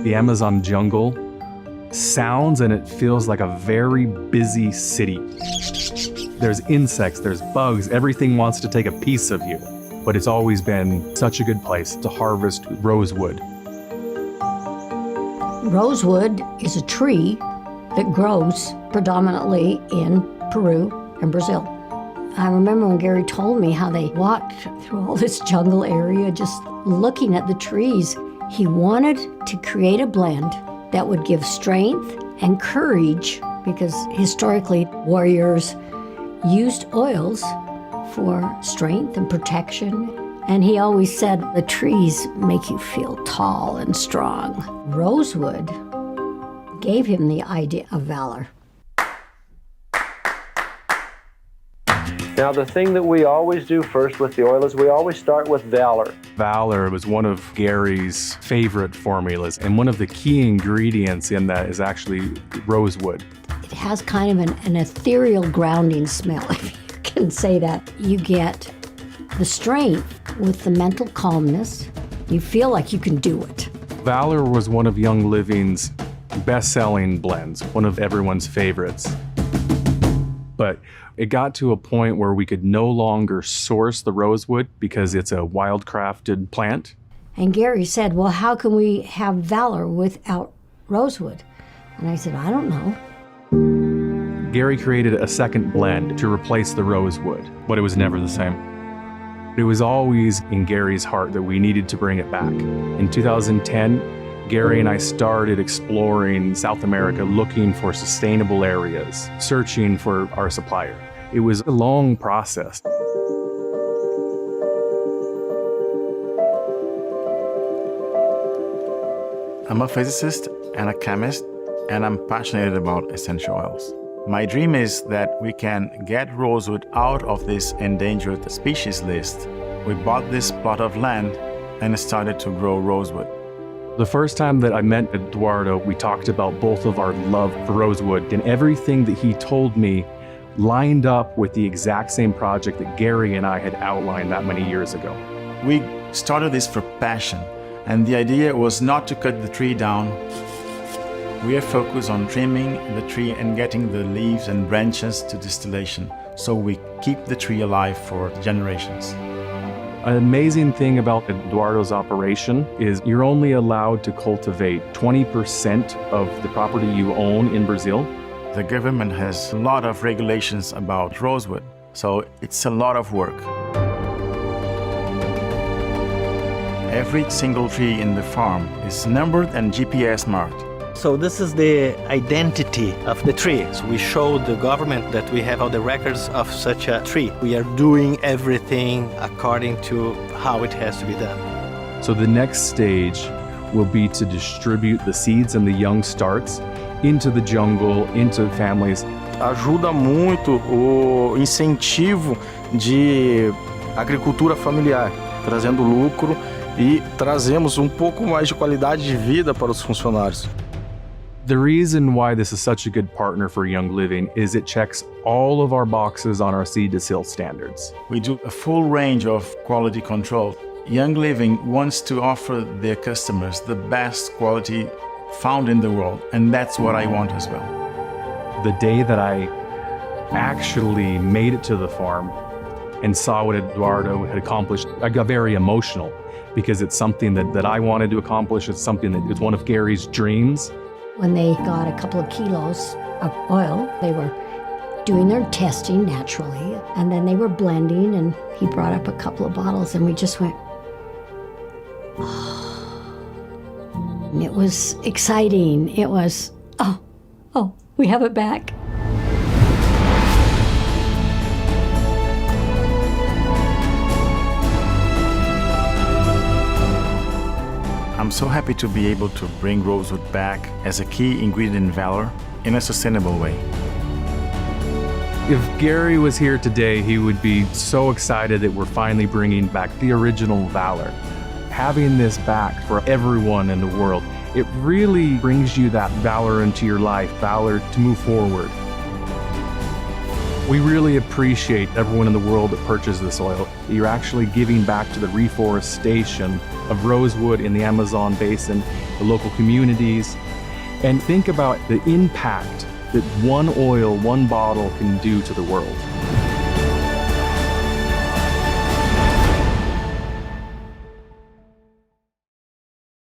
The Amazon jungle sounds and it feels like a very busy city. There's insects, there's bugs, everything wants to take a piece of you. But it's always been such a good place to harvest rosewood. Rosewood is a tree that grows predominantly in Peru and Brazil. I remember when Gary told me how they walked through all this jungle area just looking at the trees. He wanted to create a blend that would give strength and courage, because historically warriors used oils for strength and protection. And he always said the trees make you feel tall and strong. Rosewood gave him the idea of valor. Now, the thing that we always do first with the oil is we always start with valor. Valor was one of Gary's favorite formulas, and one of the key ingredients in that is actually rosewood. It has kind of an ethereal grounding smell, if you can say that. You get the strength with the mental calmness. You feel like you can do it. Valor was one of Young Living's best-selling blends, one of everyone's favorites. But it got to a point where we could no longer source the rosewood because it's a wild-crafted plant. And Gary said, well, how can we have valor without rosewood? And I said, I don't know. Gary created a second blend to replace the rosewood, but it was never the same. It was always in Gary's heart that we needed to bring it back. In 2010, Gary and I started exploring South America, looking for sustainable areas, searching for our supplier. It was a long process. I'm a physicist and a chemist, and I'm passionate about essential oils. My dream is that we can get rosewood out of this endangered species list. We bought this plot of land and started to grow rosewood. The first time that I met Eduardo, we talked about both of our love for rosewood, and everything that he told me lined up with the exact same project that Gary and I had outlined that many years ago. We started this for passion, and the idea was not to cut the tree down. We are focused on trimming the tree and getting the leaves and branches to distillation, so we keep the tree alive for generations. An amazing thing about Eduardo's operation is you're only allowed to cultivate 20% of the property you own in Brazil. The government has a lot of regulations about rosewood, so it's a lot of work. Every single tree in the farm is numbered and GPS marked. So this is the identity of the tree. So we show the government that we have all the records of such a tree. We are doing everything according to how it has to be done. So the next stage will be to distribute the seeds and the young starts into the jungle, into families. Ajuda muito o incentivo de agricultura familiar, trazendo lucro e trazemos pouco mais de qualidade de vida para os funcionários. The reason why this is such a good partner for Young Living is it checks all of our boxes on our seed to seal standards. We do a full range of quality control. Young Living wants to offer their customers the best quality found in the world, and that's what I want as well. The day that I actually made it to the farm and saw what Eduardo had accomplished, I got very emotional because it's something that I wanted to accomplish. It's something that is one of Gary's dreams. When they got a couple of kilos of oil, they were doing their testing naturally, and then they were blending, and he brought up a couple of bottles, and we just went, oh. And it was exciting. It was, oh, we have it back. I'm so happy to be able to bring rosewood back as a key ingredient in valor in a sustainable way. If Gary was here today, he would be so excited that we're finally bringing back the original valor. Having this back for everyone in the world, it really brings you that valor into your life, valor to move forward. We really appreciate everyone in the world that purchases this oil. You're actually giving back to the reforestation of rosewood in the Amazon basin, the local communities, and think about the impact that one oil, one bottle can do to the world.